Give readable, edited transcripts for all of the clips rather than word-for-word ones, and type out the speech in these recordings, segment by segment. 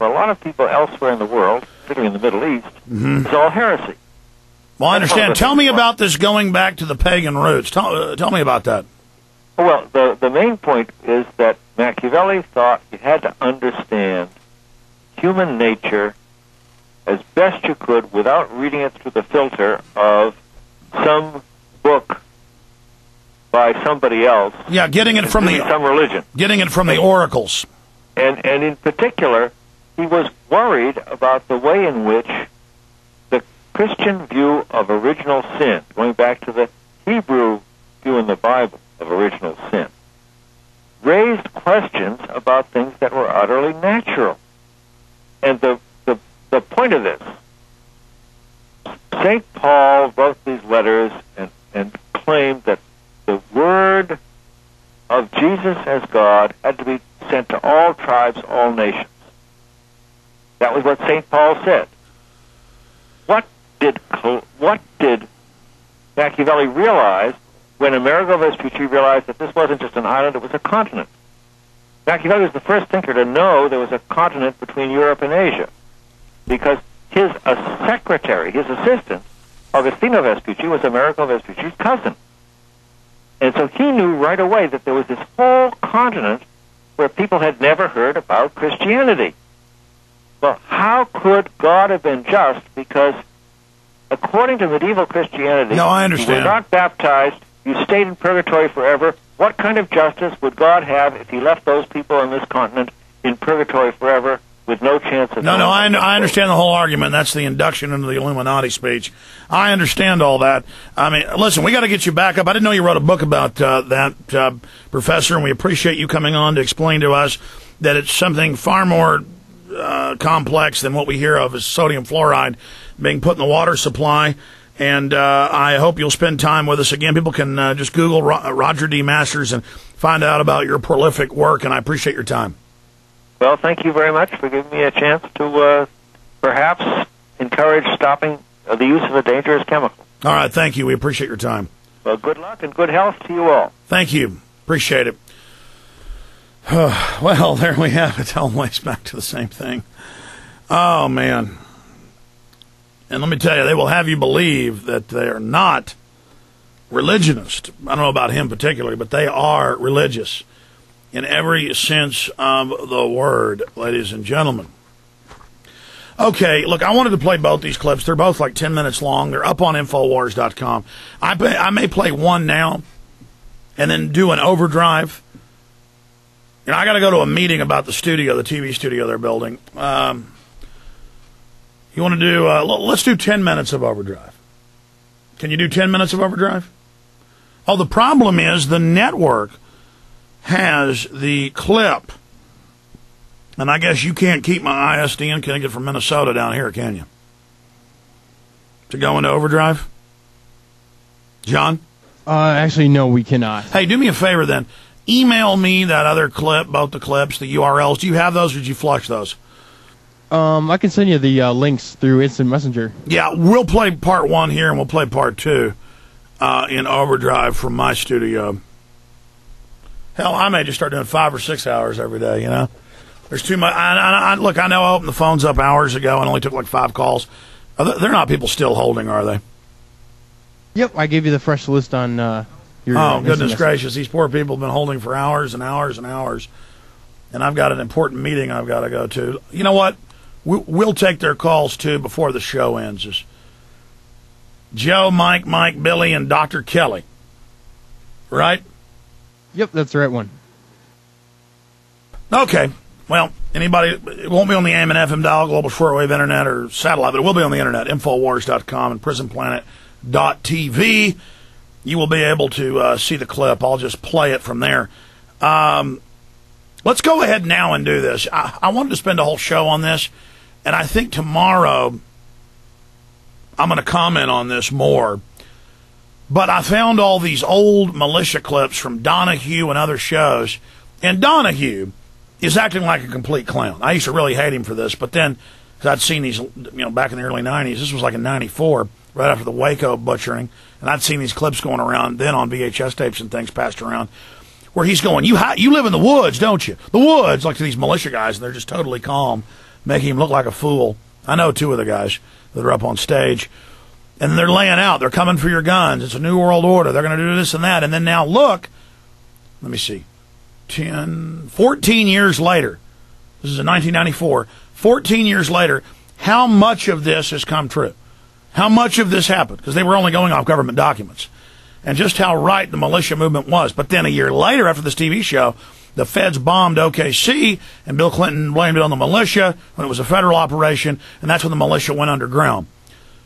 for a lot of people elsewhere in the world, particularly in the Middle East, is all heresy. Well, I understand. Tell me about this going back to the pagan roots. Tell me about that. Well, the main point is that Machiavelli thought you had to understand human nature as best you could without reading it through the filter of some book by somebody else. Yeah, getting it from some religion. Getting it from the oracles. And in particular, he was worried about the way in which the Christian view of original sin, going back to the Hebrew view in the Bible of original sin, raised questions about things that were utterly natural. And the point of this, St. Paul wrote these letters and claimed that the word of Jesus as God had to be sent to all tribes, all nations. That was what St. Paul said. What did Machiavelli realize when Amerigo Vespucci realized that this wasn't just an island, it was a continent? Machiavelli was the first thinker to know there was a continent between Europe and Asia, because his secretary, his assistant, Agostino Vespucci, was Amerigo Vespucci's cousin. And so he knew right away that there was this whole continent where people had never heard about Christianity. Well, how could God have been just? Because according to medieval Christianity, no, I understand. You were not baptized, you stayed in purgatory forever. What kind of justice would God have if he left those people on this continent in purgatory forever with no chance of... No, I understand the whole argument. That's the induction into the Illuminati speech. I understand all that. I mean, listen, we got to get you back up. I didn't know you wrote a book about that, Professor, and we appreciate you coming on to explain to us that it's something far more complex than what we hear of as sodium fluoride being put in the water supply. And I hope you'll spend time with us again. People can just Google Roger D. Masters and find out about your prolific work, and I appreciate your time. Well, thank you very much for giving me a chance to perhaps encourage stopping the use of a dangerous chemical. All right, thank you. We appreciate your time. Well, good luck and good health to you all. Thank you. Appreciate it. Well, there we have it. Always back to the same thing. Oh, man. And let me tell you, they will have you believe that they are not religionist. I don't know about him particularly, but they are religious in every sense of the word, ladies and gentlemen. Okay, look, I wanted to play both these clips. They're both like 10 minutes long. They're up on Infowars.com. I may play one now and then do an overdrive. You know, I got to go to a meeting about the studio, the TV studio they're building. You want to do, let's do 10 minutes of overdrive. Can you do 10 minutes of overdrive? Oh, the problem is the network has the clip. And I guess you can't keep my ISDN connected from Minnesota down here, can you? To go into overdrive? John? Actually, no, we cannot. Hey, do me a favor then. Email me that other clip, both the clips, the URLs. Do you have those or did you flush those? I can send you the links through Instant Messenger. Yeah, we'll play part 1 here and we'll play part 2 in overdrive from my studio. Hell, I may just start doing 5 or 6 hours every day, you know? There's too much. Look, I know I opened the phones up hours ago and only took like 5 calls. They're not people still holding, are they? Yep, I gave you the fresh list on your... Oh, goodness gracious. These poor people have been holding for hours and hours and hours. And I've got an important meeting I've got to go to. You know what? We'll take their calls, too, before the show ends. It's Joe, Mike, Billy, and Dr. Kelly. Right? Yep, that's the right one. Okay. Well, anybody, it won't be on the AM and FM dial, global shortwave internet, or satellite, but it will be on the internet, Infowars.com and PrisonPlanet.tv. You will be able to see the clip. I'll just play it from there. Let's go ahead now and do this. I wanted to spend a whole show on this, and I think tomorrow I'm going to comment on this more. But I found all these old militia clips from Donahue and other shows, and Donahue is acting like a complete clown. I used to really hate him for this, but then, because I'd seen these, back in the early 90s, this was like in 94, right after the Waco butchering, and I'd seen these clips going around then on VHS tapes and things passed around, where he's going, you live in the woods, don't you? The woods, like to these militia guys, and they're just totally calm. making him look like a fool. I know two of the guys that are up on stage. And they're laying out. They're coming for your guns. It's a new world order. They're going to do this and that. And then now look, let me see, 14 years later. This is in 1994. 14 years later, how much of this has come true? How much of this happened? Because they were only going off government documents. And just how right the militia movement was. But then a year later, after this TV show, the feds bombed OKC, and Bill Clinton blamed it on the militia when it was a federal operation, and that's when the militia went underground.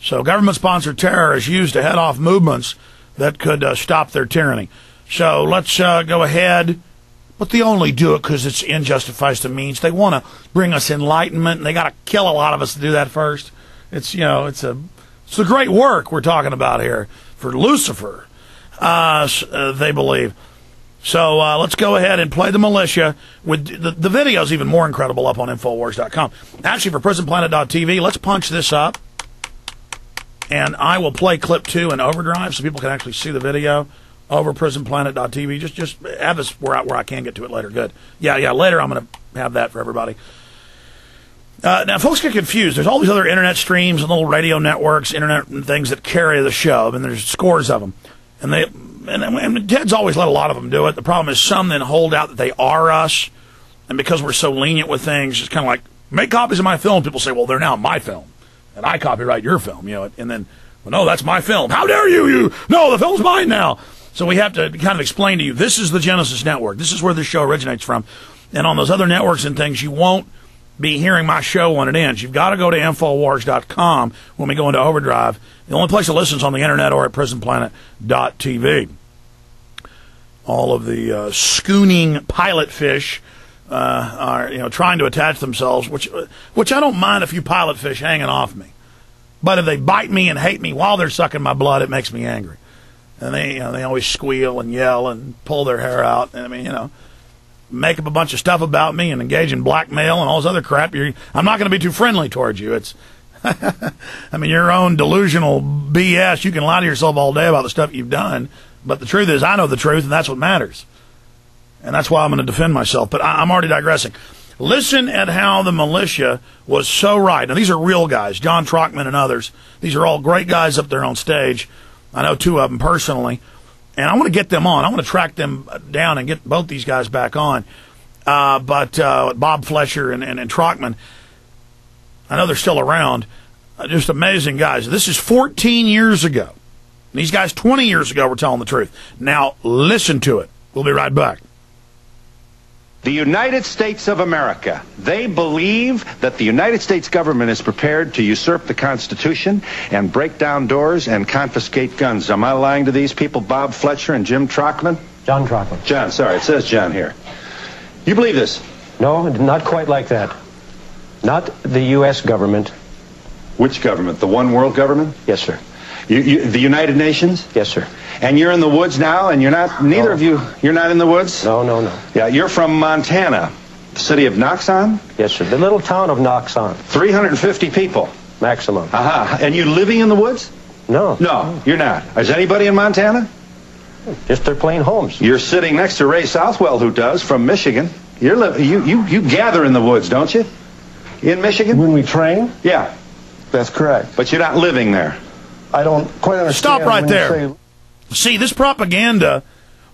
So government-sponsored terror is used to head off movements that could stop their tyranny. So let's go ahead. But they only do it because it's end justifies the means. They want to bring us enlightenment, and they got to kill a lot of us to do that first. It's the great work we're talking about here for Lucifer, they believe. So let's go ahead and play the militia. With the video's even more incredible up on Infowars.com. Actually, for PrisonPlanet.tv, let's punch this up. And I will play clip 2 in overdrive so people can actually see the video over PrisonPlanet.tv. Just have this where I can get to it later. Good. Yeah, later I'm going to have that for everybody. Now, folks get confused. There's all these other internet streams and little radio networks, internet and things that carry the show. I mean, there's scores of them. And Ted's always let a lot of them do it. The problem is some then hold out that they are us. And because we're so lenient with things, it's kind of like, make copies of my film. People say, well, they're now my film. And I copyright your film, and then, well, no, that's my film. How dare you? No, the film's mine now. So we have to kind of explain to you, this is the Genesis Network. This is where this show originates from. And on those other networks and things, you won't be hearing my show when it ends. You've got to go to Infowars.com when we go into overdrive. The only place to listen is on the internet or at PrisonPlanet.tv. All of the schooning pilot fish are trying to attach themselves, which I don't mind a few pilot fish hanging off me, but if they bite me and hate me while they're sucking my blood, it makes me angry. And they always squeal and yell and pull their hair out. And make up a bunch of stuff about me and engage in blackmail and all this other crap. I'm not going to be too friendly towards you. It's your own delusional BS. You can lie to yourself all day about the stuff you've done, but the truth is I know the truth, and that's what matters. And that's why I'm going to defend myself. But I'm already digressing. Listen at how the militia was so right. Now, these are real guys, John Trockman and others. These are all great guys up there on stage. I know two of them personally. And I want to get them on. I want to track them down and get both these guys back on. But Bob Fletcher and Trockman, I know they're still around. Just amazing guys. This is 14 years ago. These guys 20 years ago were telling the truth. Now, listen to it. We'll be right back. The United States of America, they believe that the United States government is prepared to usurp the Constitution and break down doors and confiscate guns. Am I lying to these people, Bob Fletcher and Jim Trockman? John Trockman. John, sorry, it says John here. You believe this? No, not quite like that. Not the U.S. government. Which government? The one world government? Yes, sir. The United Nations? Yes, sir. And you're in the woods now, and you're not, neither of you, you're not in the woods? No. Yeah, you're from Montana, the city of Knoxon? Yes, sir. The little town of Knoxon. 350 people. Maximum. Aha. And you living in the woods? No. No, you're not. Is anybody in Montana? Just their plain homes. You're sitting next to Ray Southwell, who does, from Michigan. You gather in the woods, don't you? In Michigan? When we train? Yeah. That's correct. But you're not living there. I don't quite understand. Stop right there. See, this propaganda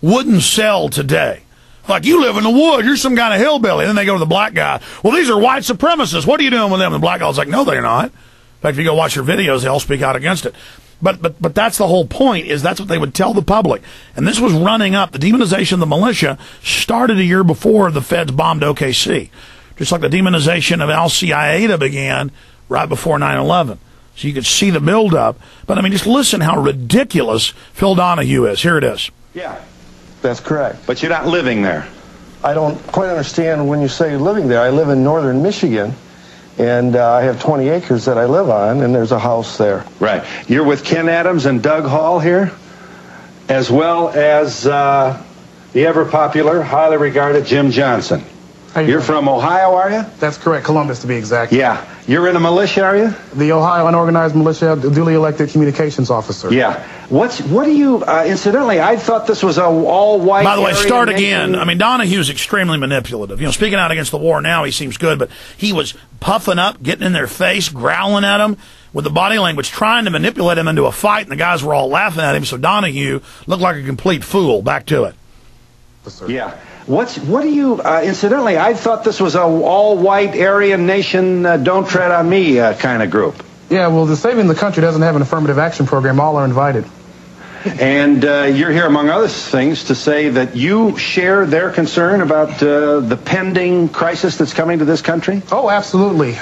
wouldn't sell today. Like, you live in the woods, you're some kind of hillbilly. And then they go to the black guy. Well, these are white supremacists. What are you doing with them? And the black guy's like, no, they're not. In fact, if you go watch their videos, they all speak out against it. But that's the whole point, is that's what they would tell the public. And this was running up. The demonization of the militia started a year before the feds bombed OKC. Just like the demonization of Al-Qaeda began right before 9/11. So you could see the buildup. But, just listen how ridiculous Phil Donahue is. Here it is. Yeah. That's correct. But you're not living there. I don't quite understand when you say living there. I live in northern Michigan, and I have 20 acres that I live on, and there's a house there. Right. You're with Ken Adams and Doug Hall here, as well as the ever-popular, highly regarded Jim Johnson. You're from Ohio, are you? That's correct. Columbus, to be exact. Yeah. You're in a militia, are you? The Ohio Unorganized Militia, duly elected communications officer. Yeah. What do you, incidentally, I thought this was a all-white... By the way, start nation. again. I mean, Donahue's extremely manipulative. You know, speaking out against the war now, he seems good, but he was puffing up, getting in their face, growling at them with the body language, trying to manipulate him into a fight, and the guys were all laughing at him, so Donahue looked like a complete fool. Back to it. Yeah. What do you, incidentally, I thought this was a all-white Aryan nation, don't tread on me kind of group. Yeah, well, the Saving the Country doesn't have an affirmative action program. All are invited. And you're here, among other things, to say that you share their concern about the pending crisis that's coming to this country? Oh, absolutely.